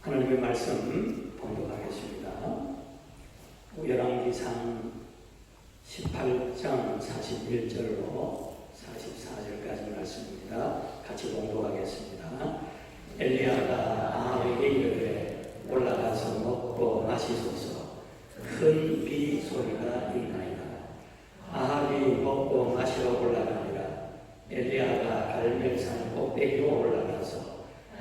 하나님의 말씀 봉독하겠습니다. 열왕기상 18장 41절로 44절까지 말씀입니다. 같이 봉독하겠습니다. 엘리야가 아합에게 이르되 올라가서 먹고 마시소서. 큰 비 소리가 있나이다. 아합이 먹고 마시러 올라가니라. 엘리야가 갈멜산 꼭대기로 올라가서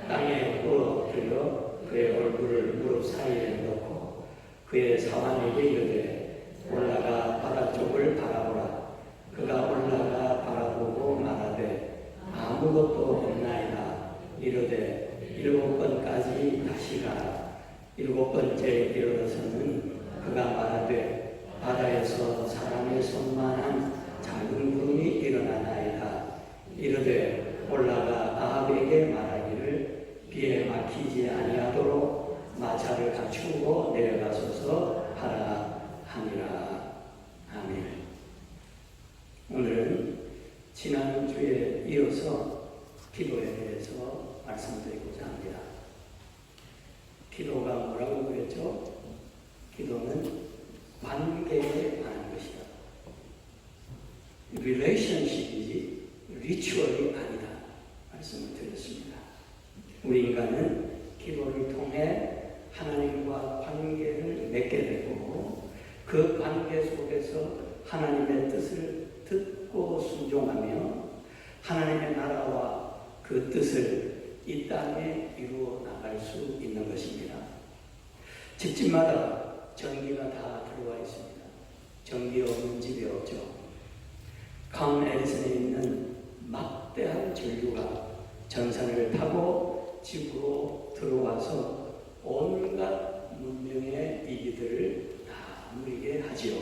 땅에 부어뜨려 그의 얼굴을 무릎 사이에 넣고 그의 사환에게 이르되 올라가 바다 쪽을 바라보라. 그가 올라가 바라보고 말하되 아무것도 없나이다. 이르되 7번까지 다시 가라. 7번째 이르러서는 그가 말하되 바다에서 사람의 손만한 작은 구름이 일어나나이다. 이르되 올라가 아합에게 말하기를 비에 막히지 아니하도록 마차를 갖추고 내려가소서 하라 하니라. 아멘. 오늘은 지난주에 이어서 기도에 대해서 말씀드리고자 합니다. 기도가 뭐라고 그랬죠? 기도는 관계에 관한 것이다. relationship이지 리추얼이 아니다 말씀을 드렸습니다. 우리 인간은 기도를 통해 하나님과 관계를 맺게 되고 그 관계 속에서 하나님의 뜻을 듣고 순종하며 하나님의 나라와 그 뜻을 이 땅에 이루어 나갈 수 있는 것입니다. 집집마다 전기가 다 들어와 있습니다. 전기 없는 집이 없죠. 강 에디슨에 있는 막대한 전류가 전선을 타고 집으로 들어와서 온갖 문명의 이기들을 다 누리게 하지요.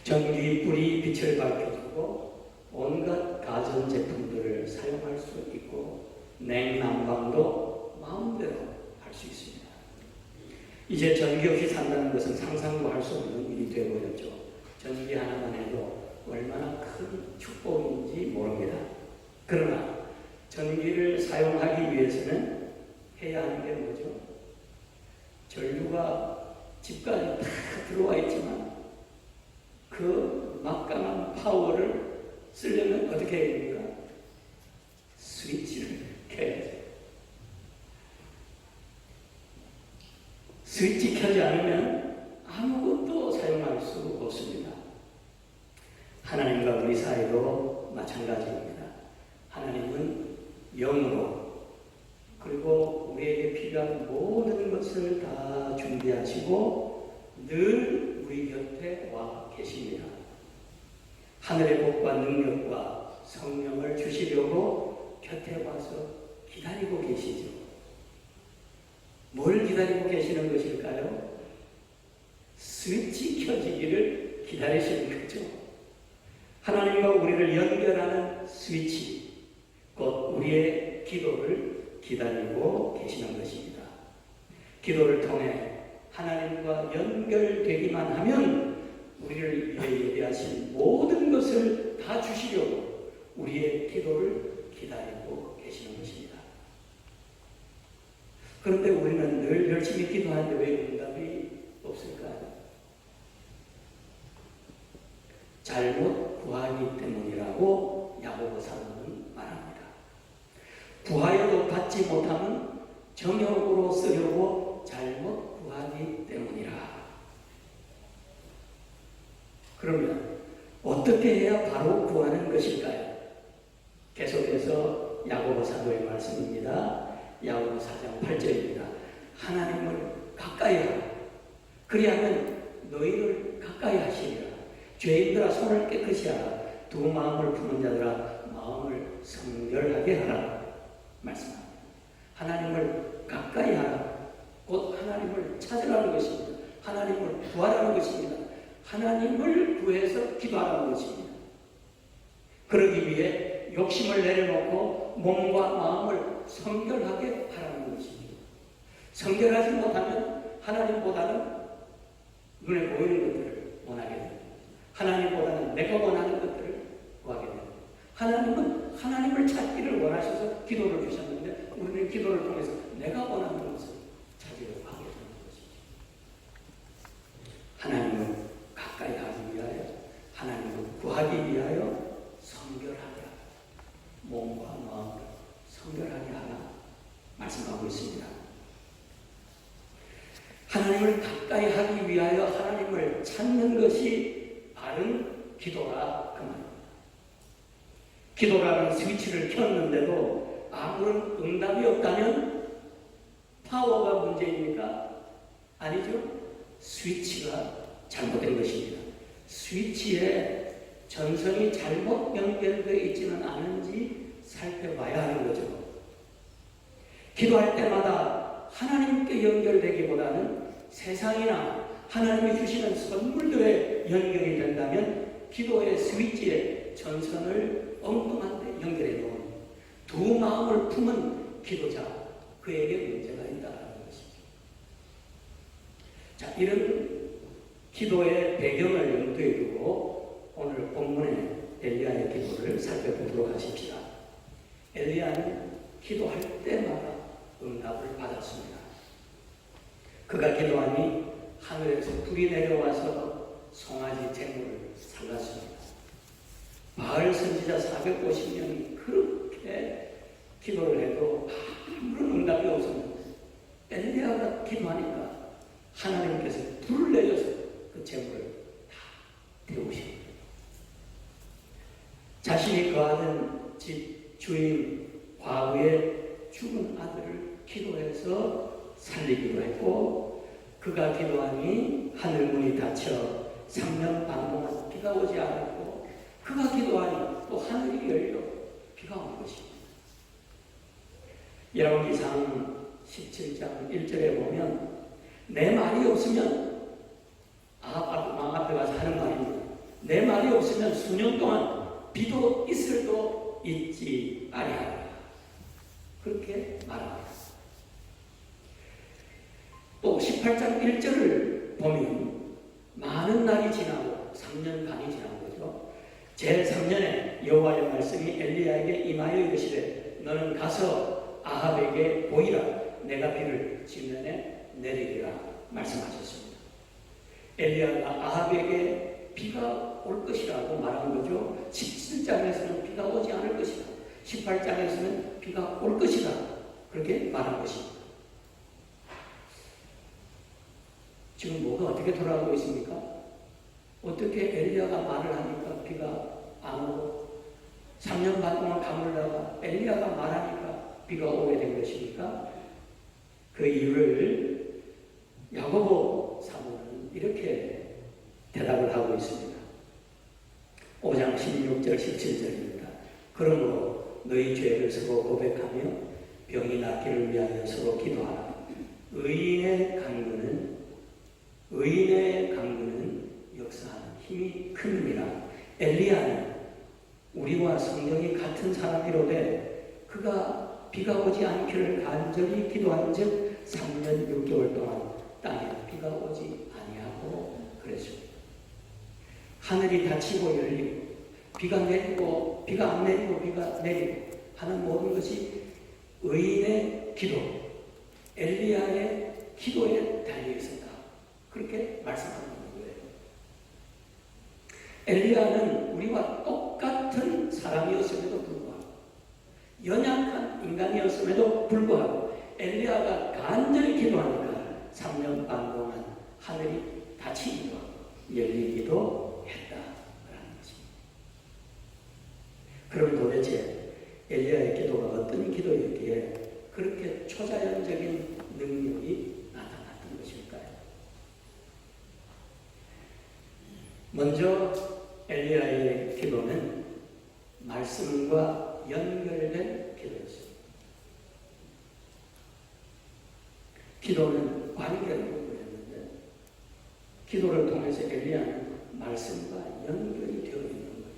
전기불이 빛을 밝혀주고 온갖 가전제품들을 사용할 수 있고 냉난방도 마음대로 할 수 있습니다. 이제 전기 없이 산다는 것은 상상도 할 수 없는 일이 되어버렸죠. 전기 하나만 해도 얼마나 큰 축복인지 모릅니다. 그러나 전기를 사용하기 위해서는 해야 하는 게 뭐죠? 전류가 집까지 다 들어와 있지만 그 막강한 파워를 쓰려면 어떻게 해야 됩니까? 스위치를 켜야죠. 스위치 켜지 않으면 아무것도 사용할 수 없습니다. 하나님과 우리 사이도 마찬가지입니다. 하나님은 영으로 그리고 우리에게 필요한 모든 것을 다 준비하시고 늘 우리 곁에 와 계십니다. 하늘의 복과 능력과 성령을 주시려고 곁에 와서 기다리고 계시죠. 뭘 기다리고 계시는 것일까요? 스위치 켜지기를 기다리시는 거죠. 하나님과 우리를 연결하는 스위치, 곧 우리의 기도를 기다리고 계시는 것입니다. 기도를 통해 하나님과 연결되기만 하면 우리를 위해 예비하신 모든 것을 다 주시려고 우리의 기도를 기다리고 계시는 것입니다. 그런데 우리는 늘 열심히 기도하는데 왜 응답이 없을까요? 잘못 구하기 때문이라고 야고보 사도는 말합니다. 구하여도 받지 못하면 정욕으로 쓰려고 잘못 구하기 때문이라. 그러면 어떻게 해야 바로 구하는 것일까요? 계속해서 야고보 사도의 말씀입니다. 야고보 4장 8절입니다. 하나님을 가까이 하라. 그리하면 너희를 가까이 하시리라. 죄인들아 손을 깨끗이 하라. 두 마음을 푸는 자들아 마음을 성결하게 하라. 말씀합니다. 하나님을 가까이 하라. 곧 하나님을 찾으라는 것입니다. 하나님을 구하라는 것입니다. 하나님을 구해서 기도하라는 것입니다. 그러기 위해 욕심을 내려놓고 몸과 마음을 성결하게 하라는 것입니다. 성결하지 못하면 하나님보다는 눈에 보이는 것들을 원하게 됩니다. 하나님보다는 내가 원하는 것들을 구하게 됩니다. 하나님은 하나님을 찾기를 원하셔서 기도를 주셨는데 우리는 기도를 통해서 내가 원하는 것을 말씀하고 있습니다. 하나님을 가까이 하기 위하여 하나님을 찾는 것이 바른 기도라 그 말입니다. 기도라는 스위치를 켰는데도 아무런 응답이 없다면 파워가 문제입니까? 아니죠. 스위치가 잘못된 것입니다. 스위치에 전선이 잘못 연결되어 있지는 않은지 살펴봐야 하는 거죠. 기도할 때마다 하나님께 연결되기보다는 세상이나 하나님이 주시는 선물들에 연결이 된다면 기도의 스위치에 전선을 엉뚱한 데 연결해 놓은 두 마음을 품은 기도자, 그에게 문제가 있다는 것이죠. 자, 이런 기도의 배경을 염두에 두고 오늘 본문의 엘리야의 기도를 살펴보도록 하십시다. 엘리야는 기도할 때마다 응답을 받았습니다. 그가 기도하니 하늘에서 불이 내려와서 송아지 쟁물을 살랐습니다. 바알 선지자 450명이 그렇게 기도를 해도 아무런 응답이 없었는데 엘리야가 기도하니까 하나님께서 불을 내려서 그 쟁물을 다 태우십니다. 자신이 거하던 집 주인 과부의 죽은 아들을 기도해서 살리기로 했고, 그가 기도하니 하늘문이 닫혀 3년 반 동안 비가 오지 않았고, 그가 기도하니 또 하늘이 열려 비가 온 것입니다. 열왕기상 17장 1절에 보면 내 말이 없으면 왕 앞에 가서 하는 말입니다. 내 말이 없으면 수년 동안 비도 이슬도 있지 아니하리라. 그렇게 말합니다. 또 18장 1절을 보면 많은 날이 지나고 3년 반이 지난 거죠. 제3년에 여호와의 말씀이 엘리야에게 임하여 이르시되 너는 가서 아합에게 보이라. 내가 비를 지면에 내리리라 말씀하셨습니다. 엘리야가 아합에게 비가 올 것이라고 말한 거죠. 17장에서는 비가 오지 않을 것이다. 18장에서는 비가 올 것이다. 그렇게 말한 것입니다. 지금 뭐가 어떻게 돌아가고 있습니까? 어떻게 엘리야가 말을 하니까 비가 안 오고 3년 반 동안 가물다가 엘리야가 말하니까 비가 오게 된 것입니까? 그 이유를 야고보 사도는 이렇게 대답을 하고 있습니다. 5장 16절 17절입니다. 그러므로 너희 죄를 서로 고백하며 병이 낫기를 위하여 서로 기도하라. 의인의 강구는 역사하는 힘이 큽니다. 엘리야는 우리와 성경이 같은 사람이로되 그가 비가 오지 않기를 간절히 기도한 즉 3년 6개월 동안 땅에 비가 오지 아니하고 그랬습니다. 하늘이 닫히고 열리고 비가 내리고 비가 안 내리고 비가 내리고 하는 모든 것이 의인의 기도, 엘리야의 기도에 달려 있었다. 그렇게 말씀하는 거예요. 엘리야는 우리와 똑같은 사람이었음에도 불구하고 연약한 인간이었음에도 불구하고 엘리야가 간절히 기도하니까 3년 반 동안 하늘이 닫히기도 하고 열리기도 했다라는 것입니다. 그럼 도대체 엘리야의 기도가 어떤 기도였기에 그렇게 초자연적인 능력이 나타났던 것일까요? 먼저 엘리야의 기도는 말씀과 연결된 기도였습니다. 기도는 관계를 요구했는데 기도를 통해서 엘리야는 말씀과 연결이 되어 있는 거죠.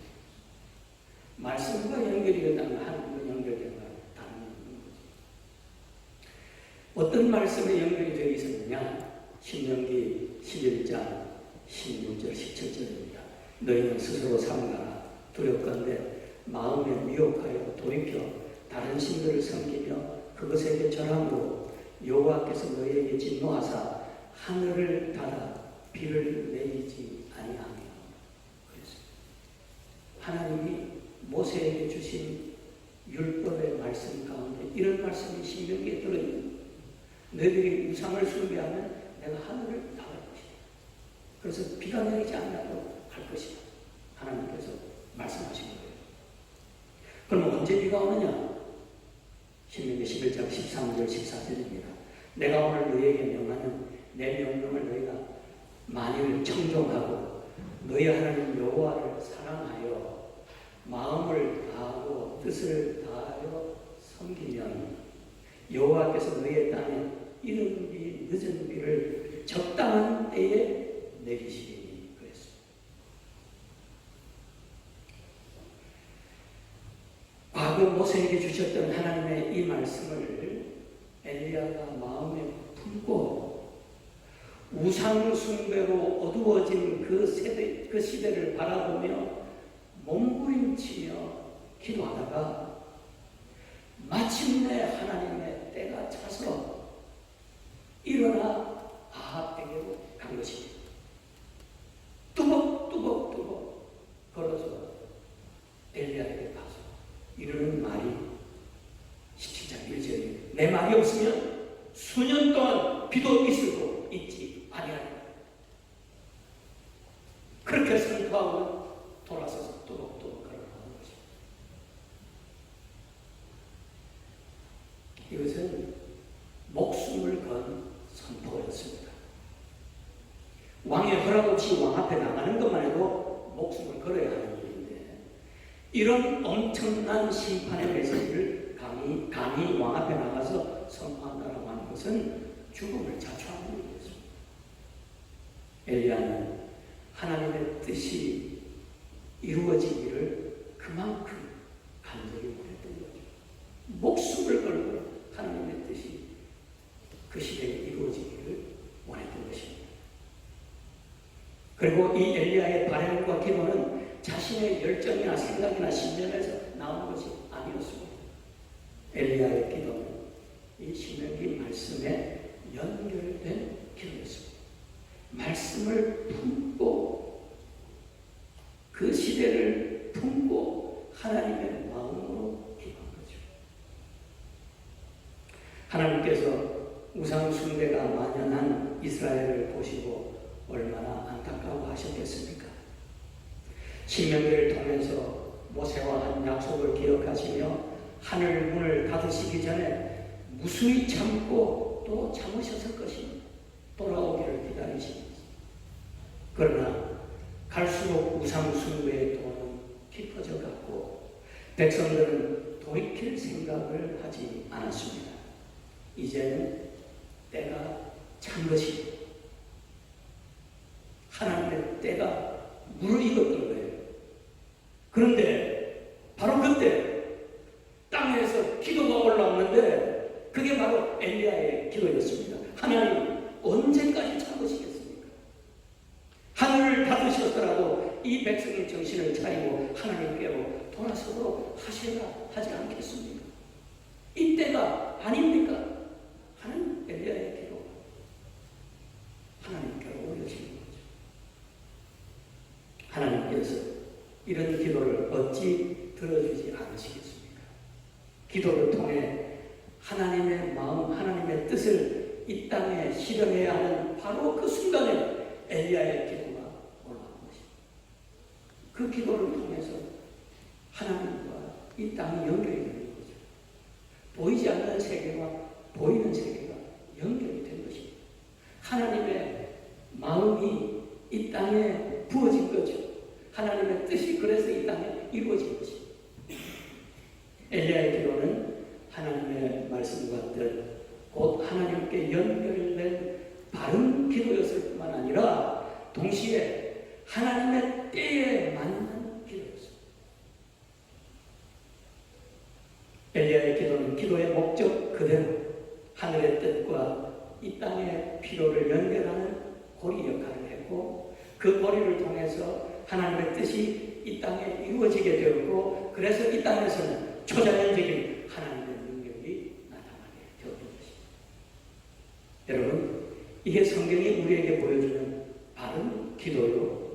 말씀과 연결이 된다면 하나님과 연결된다. 다른 거죠. 어떤 말씀에 연결이 되어 있었느냐? 신명기 11장 16절 17절입니다. 너희는 스스로 삼가라. 두렵건대 마음에 미혹하여 돌이켜 다른 신들을 섬기며 그것에게 절함으로 여호와께서 너희에게 진노하사 하늘을 닫아 비를 내리지 아니하며. 하나님이 모세에게 주신 율법의 말씀 가운데 이런 말씀이 신명기에 들어있는 너희들이 우상을 숭배하면 내가 하늘을 닫을 것이다. 그래서 비가 내리지 않냐고 할 것이다. 하나님께서 말씀하신 거예요. 그럼 언제 비가 오느냐? 신명기 11장 13절 14절입니다. 내가 오늘 너희에게 명하는 내 명령을 너희가 만일 청종하고 너희 하나님 여호와를 사랑하여 마음을 다하고 뜻을 다하여 섬기면 여호와께서 너희의 땅에 이른 비 늦은 비를 적당한 때에 내리시리니 그랬습니다. 과거 모세에게 주셨던 하나님의 이 말씀을 엘리야가 마음에 품고 우상 숭배로 어두워진 그 시대를 바라보며 몸부림치며 기도하다가 마침내 하나님의 때가 차서 일어나 아합에게로 간 것입니다. 뚜벅뚜벅 걸어서 엘리야에게 가서 이르는 말이 17장 1절에 내 말이 없으면 수년 동안 비도 있어도 있지 아니하리라. 그렇게 선포하고 돌아서서 뚜벅뚜벅 걸어가는 것입니다. 이것은 목숨을 건 선포였습니다. 왕의 허락 없이 왕 앞에 나가는 것만 해도 목숨을 걸어야 하는 일인데 이런 엄청난 심판의 메시지를 감히 왕 앞에 나가서 선포한다라고 하는 것은 죽음을 자초하는 일이었습니다. 엘리야는 하나님의 뜻이 이루어지기를 그만큼 간절히 원했던 거죠. 목숨을 걸고 하나님의 뜻이 그 시대에 이루어지기를 원했던 것입니다. 그리고 이 엘리야의 발현과 기도는 자신의 열정이나 생각이나 신념에서 나온 것이 아니었습니다. 엘리야의 기도는 이 신명기 말씀에 연결된 기도였습니다. 말씀을 품고 그 시대를 품고 하나님의 마음으로 기도한 거죠. 하나님께서 우상 숭배가 만연한 이스라엘을 보시고 얼마나 안타까워하셨겠습니까? 신명기를 통해서 모세와 한 약속을 기억하시며 하늘 문을 닫으시기 전에 무수히 참고 또 참으셨을 것입니다. 돌아오기를 기다리시면서. 그러나 갈수록 우상 숭배의 도는 깊어져 갔고 백성들은 돌이킬 생각을 하지 않았습니다. 이제는 때가 찬 것입니다. 하나님의 때가 무르익었던 거예요. 그런데 바로 그때 땅에서 기도가 올라오는데 그게 바로 엘리야의 기도였습니다. 하나님 언제까지 참으시겠습니까? 하늘을 닫으셨더라도 이 백성의 정신을 차리고 하나님께로 돌아서도록 하셔야 하지 않겠습니까? 이때가 아닙니까? 하는 엘리야의 기도 하나님께로 올려지는 거죠. 하나님께서 이런 기도를 어찌 들어주지 않으시겠습니까? 기도를 통해 하나님의 마음, 하나님의 뜻을 이 땅에 실현해야 하는 바로 그 순간에 엘리야의 기도가 올라온 것입니다. 그 기도를 통해서 하나님과 이 땅이 연결이 되는 거죠. 보이지 않는 세계와 보이는 세계가 연결이 된 것입니다. 하나님의 마음이 이 땅에 부어진 거죠. 하나님의 뜻이 그래서 이 땅에 이루어진 것입니다. 엘리야의 기도는 하나님의 말씀과 뜻, 곧 하나님께 연결된 바른 기도였을 뿐만 아니라 동시에 하나님의 때에 맞는 기도였습니다. 엘리야의 기도는 기도의 목적 그대로 하늘의 뜻과 이 땅의 필요를 연결하는 고리 역할을 했고 그 고리를 통해서 하나님의 뜻이 이 땅에 이루어지게 되었고 그래서 이 땅에서는 초자연적인 하나님의 능력이 나타나게 되었던 것입니다. 여러분, 이게 성경이 우리에게 보여주는 바른 기도요,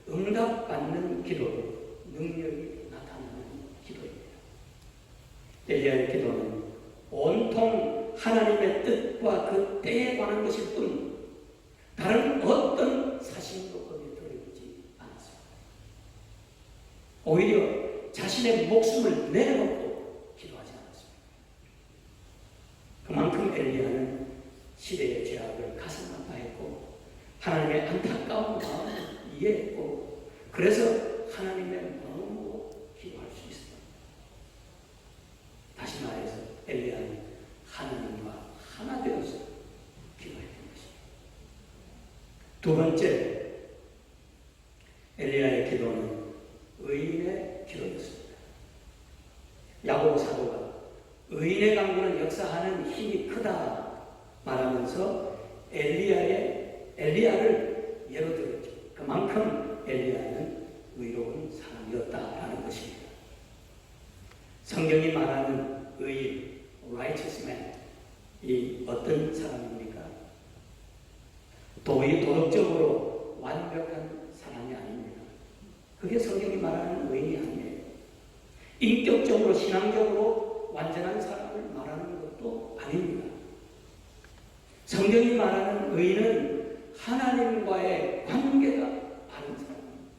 응답받는 기도요, 능력이 나타나는 기도입니다. 엘리야의 기도는 온통 하나님의 뜻과 그 때에 관한 것일 뿐 다른 어떤 사실도 거기에 들어있지 않았습니다. 오히려 자신의 목숨을 내려놓고 기도하지 않았습니다. 그만큼 엘리야는 시대의 죄악을 가슴 아파했고 하나님의 안타까운 마음을 이해했고 그래서 하나님의 마음으로 기도할 수 있습니다. 다시 말해서 엘리야는 하나님과 하나 되어서 기도했던 것입니다. 두 번째, 엘리야의 기도는 의인의 기도였습니다. 야고보 사도가 의인의 강구는 역사하는 힘이 크다 말하면서 엘리야를 예로 들었죠. 그만큼 엘리야는 의로운 사람이었다라는 것입니다. 성경이 말하는 의인, righteous man, 이 어떤 사람입니까? 도덕적으로 완벽한 사람이 아닙니다. 그게 성경이 말하는 의인이 아니에요. 인격적으로, 신앙적으로 완전한 사람을 말하는 것도 아닙니다. 성경이 말하는 의인은 하나님과의 관계가 바른 사람입니다.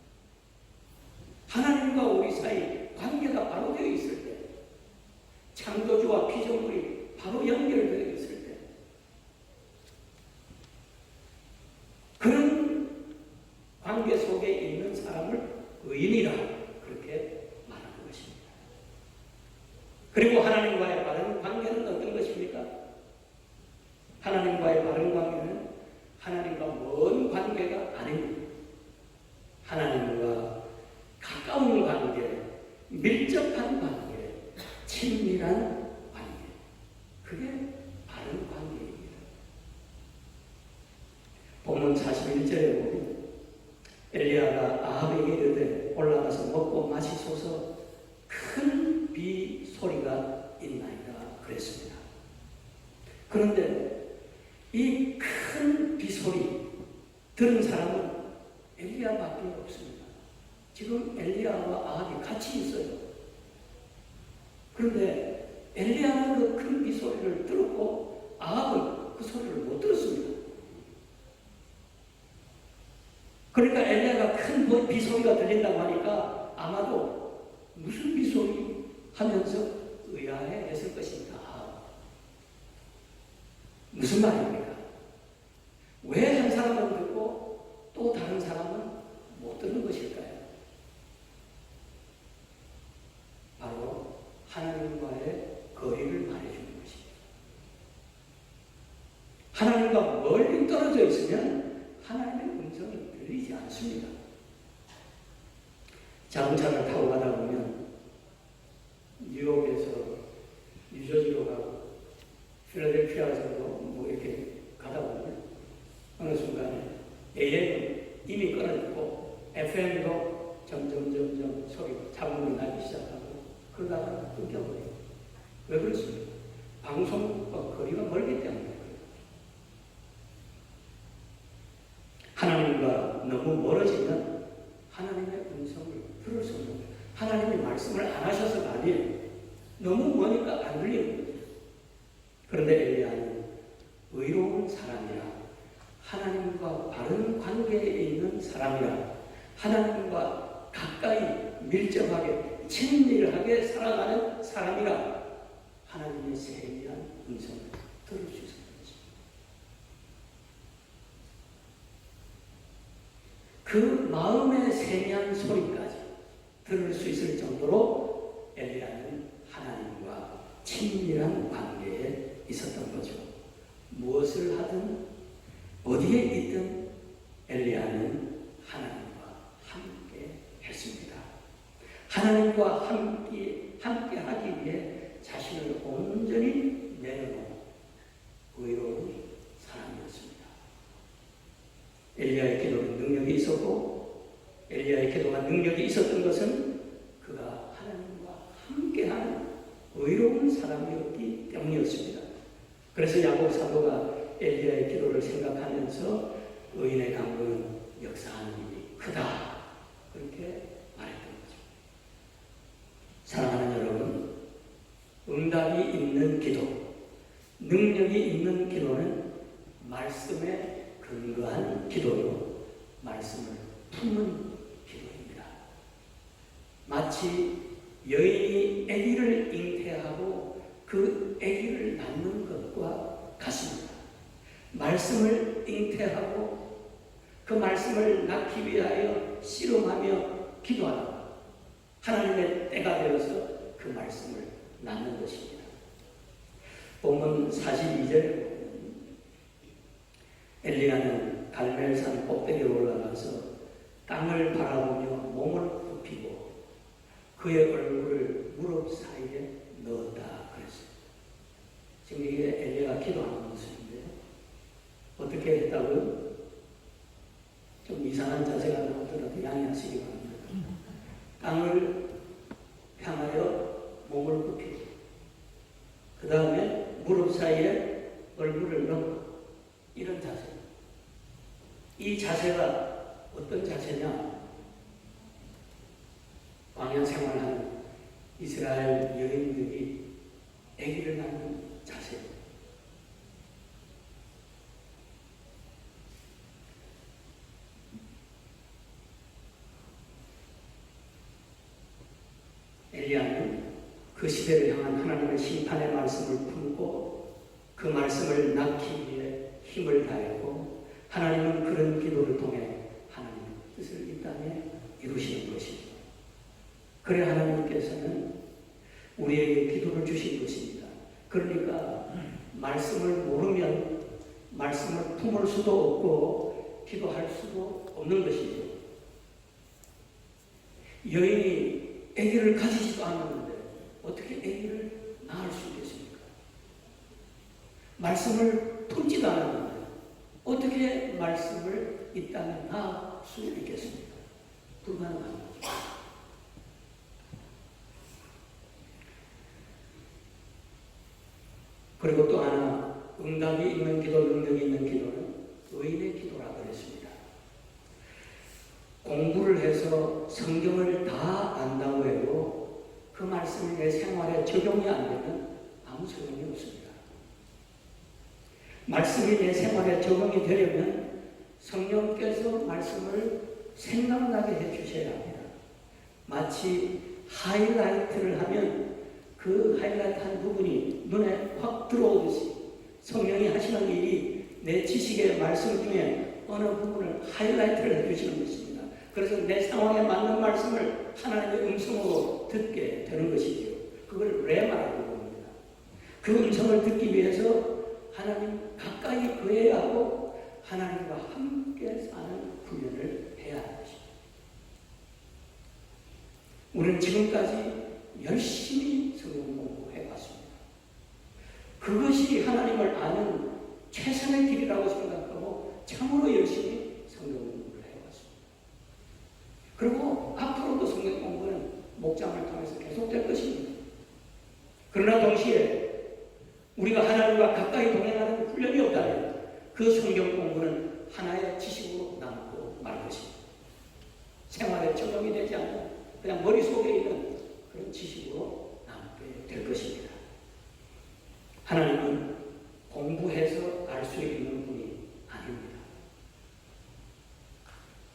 하나님과 우리 사이 관계가 바로 되어 있을 때, 창조주와 피조물이 바로 연결되어 있을 때, 그런 관계 속에 있는 사람을 의인이라 그렇게 말하는 것입니다. 그리고 하나님과의 바른 관계는 어떤 것입니까? 하나님과의 바른 관계는 하나님과 먼 관계가 아닙니다. 하나님과 가까운 관계, 밀접한 관계, 친밀한 관계. 그게 바른 관계입니다. 본문 41절에 보면 엘리야가 아합에게 이르되 올라가서 먹고 마시소서 큰 비 소리가 있나이다 그랬습니다. 그런데 이 큰 비 소리 들은 사람은 엘리야밖에 없습니다. 지금 엘리야와 아합이 같이 있어요. 그런데 엘리야는 그 큰 비 소리를 들었고 아합은 그 소리를 못 들었습니다. 그러니까 엘리야가 큰 비 소리가 들린다고 하니까 아마도 무슨 비 소리 하면서 의아해 했을 것입니다. 무슨 말입니까? 왜 한 사람은 듣고 또 다른 사람은 못 듣는 것일까요? 바로 하나님과의 거리를 말해주는 것입니다. 하나님과 멀리 떨어져 있으면 하나님의 음성이 들리지 않습니다. 자동차를 타고 가다 보면 뉴욕에서 뉴저지로 가고 필라델피아에서도 뭐 이렇게 가다 보면 어느 순간에 AM은 이미 끊어졌고 FM도 점점 소리가 잡음이 나기 시작하고 그러다가 끊겨버려요. 왜 그렇습니까? 방송과 거리가 멀기 때문에 하나님과 너무 멀어지면 하나님의 음성을 들을 수 없는 거예요. 하나님의 말씀을 안 하셔서가 아니에요. 너무 머니까 안 들리는 거예요. 그런데 엘리야는 의로운 사람이라, 하나님과 바른 관계에 있는 사람이라, 하나님과 가까이 밀접하게 친밀하게 살아가는 사람이라 하나님의 세밀한 음성을 들을 수 있습니다. 그 마음의 세미한 소리까지 들을 수 있을 정도로 엘리야는 하나님과 친밀한 관계에 있었던 거죠. 무엇을 하든 어디에 있든 엘리야는 하나님과 함께 했습니다. 하나님과 함께 하기 위해 자신을 온전히 내려놓은 의로운 사람이었습니다. 엘리야의 기도는 능력이 있었고, 엘리야의 기도가 능력이 있었던 것은 그가 하나님과 함께하는 의로운 사람이었기 때문이었습니다. 그래서 야고보 사도가 엘리야의 기도를 생각하면서 의인의 강구는 역사하는 힘이 크다, 그렇게 말했던 거죠. 사랑하는 여러분, 응답이 있는 기도, 능력이 있는 기도는 말씀에 근거한 기도로 말씀을 품는 기도입니다. 마치 여인이 아기를 잉태하고 그 아기를 낳는 것과 같습니다. 말씀을 잉태하고 그 말씀을 낳기 위하여 씨름하며 기도하다가 하나님의 때가 되어서 그 말씀을 낳는 것입니다. 본문 42절에 보면 엘리야는 갈멜산 꼭대기에 올라가서 땅을 바라보며 몸을 굽히고 그의 얼굴을 무릎 사이에 넣었다 그랬어요. 지금 이게 엘리야가 기도하는 모습인데요. 어떻게 했다고요? 좀 이상한 자세가 나오더라도 양해하시기 바랍니다. 땅을 향하여 몸을 굽히고 그 다음에 무릎 사이에 얼굴을 넣고 이런 자세. 이 자세가 어떤 자세냐? 광야 생활하는 이스라엘 여인들이 아기를 낳는 자세. 엘리야는 그 시대를 향한 하나님의 심판의 말씀을 품고 그 말씀을 낳기 위해 힘을 다했고 하나님은 그런 기도를 통해 하나님의 뜻을 이 땅에 이루시는 것입니다. 그래 하나님께서는 우리에게 기도를 주신 것입니다. 그러니까 말씀을 모르면 말씀을 품을 수도 없고 기도할 수도 없는 것이죠. 여인이 아기를 가지지도 않았는데 어떻게 아기를 낳을 수 있겠습니까? 말씀을 품지도 않았는데 어떻게 말씀을 이 땅에 낳을 수 있겠습니까? 불가능한 거죠. 그리고 또 하나 응답이 있는 기도, 능력이 있는 기도는 의인의 기도라고 그랬습니다. 공부를 해서 성경을 다 안다고 해도 그 말씀이 내 생활에 적용이 안 되면 아무 소용이 없습니다. 말씀이 내 생활에 적용이 되려면 성령께서 말씀을 생각나게 해주셔야 합니다. 마치 하이라이트를 하면 그 하이라이트 한 부분이 눈에 확 들어오듯이 성령이 하시는 일이 내 지식의 말씀 중에 어느 부분을 하이라이트를 해주시는 것입니다. 그래서 내 상황에 맞는 말씀을 하나님의 음성으로 듣게 되는 것이죠. 그걸 레마라고 부릅니다. 그 음성을 듣기 위해서 하나님 가까이 구해야 하고 하나님과 함께 사는 훈련을 해야 하는 것입니다. 우리는 지금까지 열심히 성경 공부해 왔습니다. 그것이 하나님을 아는 최선의 길이라고 생각하고 참으로 열심히 성경 공부를 해왔습니다. 그리고 앞으로도 성경 공부는 목장을 통해서 계속될 것입니다. 그러나 동시에 우리가 하나님과 가까이 동행하는 훈련이 없다면 그 성경 공부는 하나의 지식으로 남고 말 것입니다. 생활에 적용이 되지 않는 그냥 머릿속에 있는 그런 지식으로 남게 될 것입니다. 하나님은 공부해서 알 수 있는 분이 아닙니다.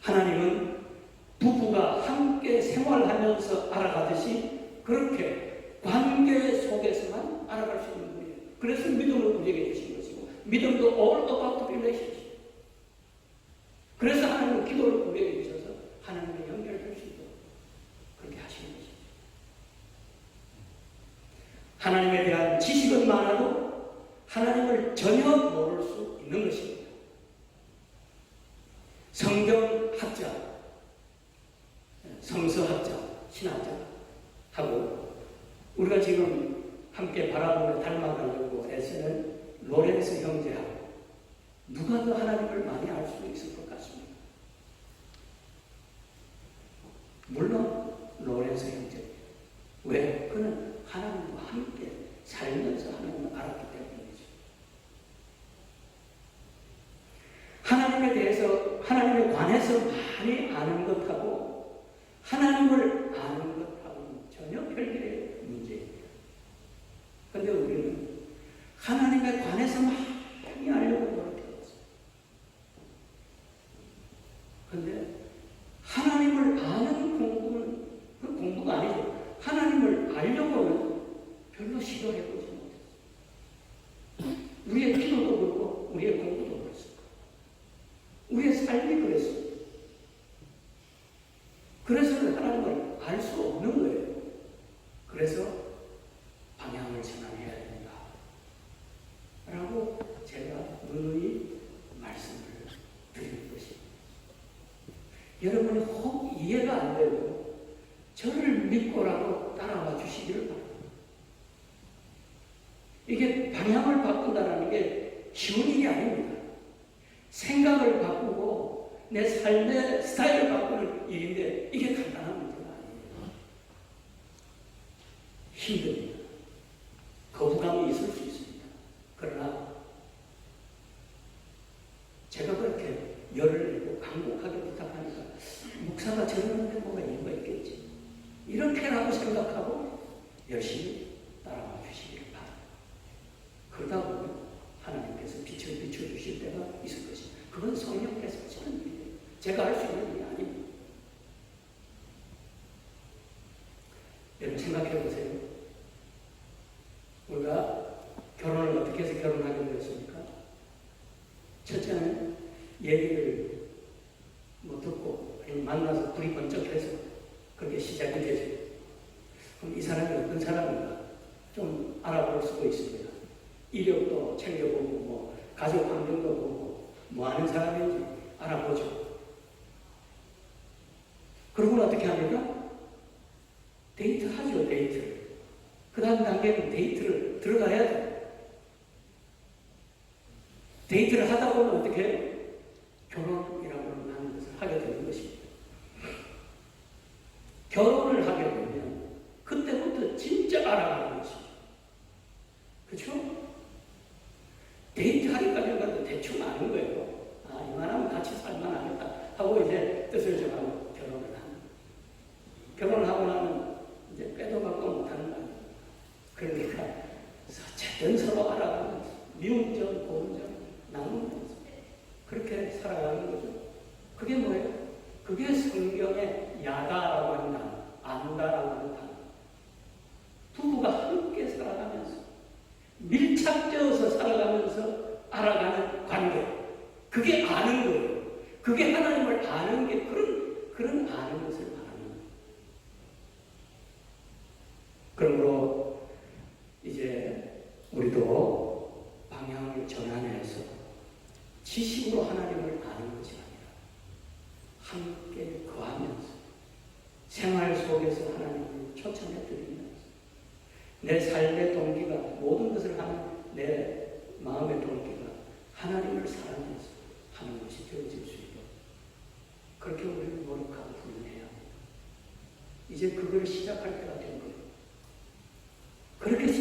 하나님은 부부가 함께 생활하면서 알아가듯이 그렇게 관계 속에서만 알아갈 수 있는 분이에요. 그래서 믿음을 우리에게 주신 것이고 믿음도 all about the relationship. 그래서 하나님은 기도를 우리에게 주셔서 하나님과 연결될 수 있도록 그렇게 하시는 것입니다. 하나님에 대한 지식은 많아도 하나님을 전혀 모를 수 있는 것입니다. 성경학자, 성서학자, 신학자 하고 우리가 지금 함께 바라보며 닮아가려고 애쓰는 로렌스 형제하고 누가 더 하나님을 많이 알 수 있을 것 같습니다. 물론 로렌스 형제. 왜? 그는 하나님과 함께 살면서 하나님을 알았기 때문이죠. 하나님에 대해서, 하나님에 관해서 많이 아는 것하고 하나님을 아는 것하고는 전혀 별개의 문제입니다. 그런데 우리는 하나님에 관해서 많이 알려고 노력해왔어요. 그런데 하나님을 아는 공부는 그 공부가 아니죠. 하나님을 알려고는 별로 시도해보지 못했어요. 우리의 기도도 그렇고 우리의 공부도 그랬어요. 우리의 삶이 그랬어요. 그래서 하나님을 알 수 없는 거예요. 그래서 방향을 전환해야 된다 라고 제가 누누이 말씀을 드리는 것입니다. 여러분이 혹 이해가 안 되고 저를 믿고라도 따라와 주시기를 바랍니다. 이게 방향을 바꾼다는 게 쉬운 일이 아닙니다. 생각을 바꾸고 내 삶의 스타일을 바꾸는 일인데 이게 간단한 문제가 아니에요. 힘듭니다. 거부감이 있을 수 있습니다. 그러나 제가 그렇게 열을 내고 간곡하게 부탁하니까 목사가 저러는데 뭐가 이유가 있겠지. 이렇게라고 생각하고 열심히 따라와 주시기를 바랍니다. 그러다 보면 하나님께서 빛을 비춰주실 때가 있을 것입니다. 그건 성령께서 하시는 일이에요. 제가 할 수 있는 일이 아닙니다. 여러분 생각해 보세요. 우리가 결혼을 어떻게 해서 결혼하게 되었습니까? 첫째는 얘기를 듣고 만나서 불이 번쩍해서 그렇게 시작이 되죠. 그럼 이 사람이 어떤 사람인가 좀 알아볼 수도 있습니다. 이력도 챙겨보고 가족 환경도 보고 뭐 하는 사람인지 알아보죠. 그러고는 어떻게 합니까? 데이트하죠. 데이트를. 그 다음 단계는 데이트를 들어가야 돼요. 데이트를 하다 보면 어떻게 해요? 결혼이라고 하는 것을 하게 되는 것입니다. 결혼을 하게 되면 그때부터 진짜 알아가는 것이죠. 그렇죠? 데이트 하기까지는 그래도 대충 아는 거예요. 아, 이만하면 같이 살만 하겠다 하고 이제 뜻을 정하고 결혼을 하는 거예요. 결혼을 하고 나면 이제 빼도 박도 못하는 거예요. 그러니까 어쨌든 서로 알아가면서 미운 점, 고운 점 나누면서 그렇게 살아가는 거죠. 그게 뭐예요? 그게 성경의 야다라고 하는 단어, 안다라고 하는 단어. 부부가 함께 살아가면서 밀착되어서 살아가면서 알아가는 관계. 그게 아는 거예요. 그게 하나님을 아는 게 그런 아는 것을 말하는 거예요. 그러므로 이제 우리도 방향을 전환해서 지식으로 하나님을 아는 것이 아니라 함께 거하면서 생활 속에서 하나님을 초청해 드리면서 내 삶의 동기가 모든 것을 하는 내 마음의 동기가 하나님을 사랑해서 하는 것이 되어질 수 있도록 그렇게 우리는 노력하고 훈련해야 합니다. 이제 그걸 시작할 때가 된 거예요.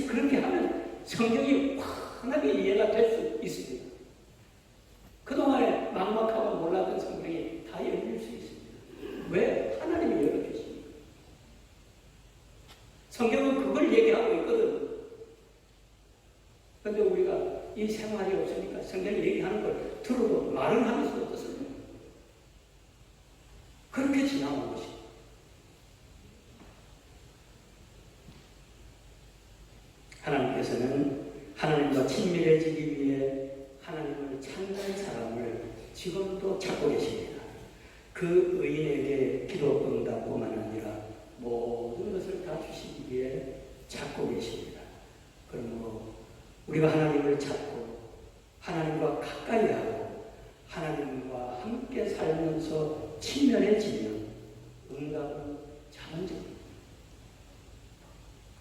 그렇게 하면 성경이 환하게 이해가 될 수 있습니다. 그동안에 막막하고 몰랐던 성경이 다 열릴 수 있습니다. 왜? 하나님이 열어주십니까? 성경은 그걸 얘기하고 있거든. 그런데 우리가 이 생활이 없으니까 성경이 얘기하는 걸 들어도 말은 하면서 어떻습니까? 그렇게 지나온 것이. 하나님께서는 하나님과 친밀해지기 위해 하나님을 찾는 사람을 지금도 찾고 계십니다. 그 의인에게 기도 응답뿐만 아니라 모든 것을 다 주시기 위해 찾고 계십니다. 그러므로 우리가 하나님을 찾고 하나님과 가까이 하고 하나님과 함께 살면서 친밀해지면 응답은 자연적입니다.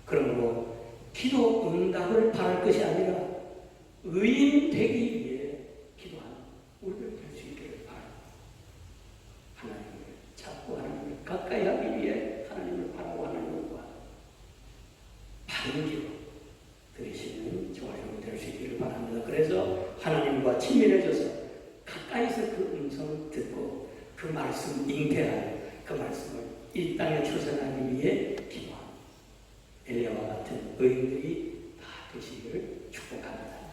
그러므로 기도 응답을 바랄 것이 아니라 의인 되기 위해 기도하는 우리를 될 수 있기를 바랍니다. 하나님을 찾고 하나님을 가까이 하기 위해 하나님을 바라고 하나님과 바른 기도 드리시는 저와 될 수 있기를 바랍니다. 그래서 하나님과 친밀해져서 가까이서 그 음성을 듣고 그 말씀 잉태하여 그 말씀을 이 땅에 추선하기 위해 기도합니다. 엘리야와 같은 의인들이 다 되시기를 축복합니다.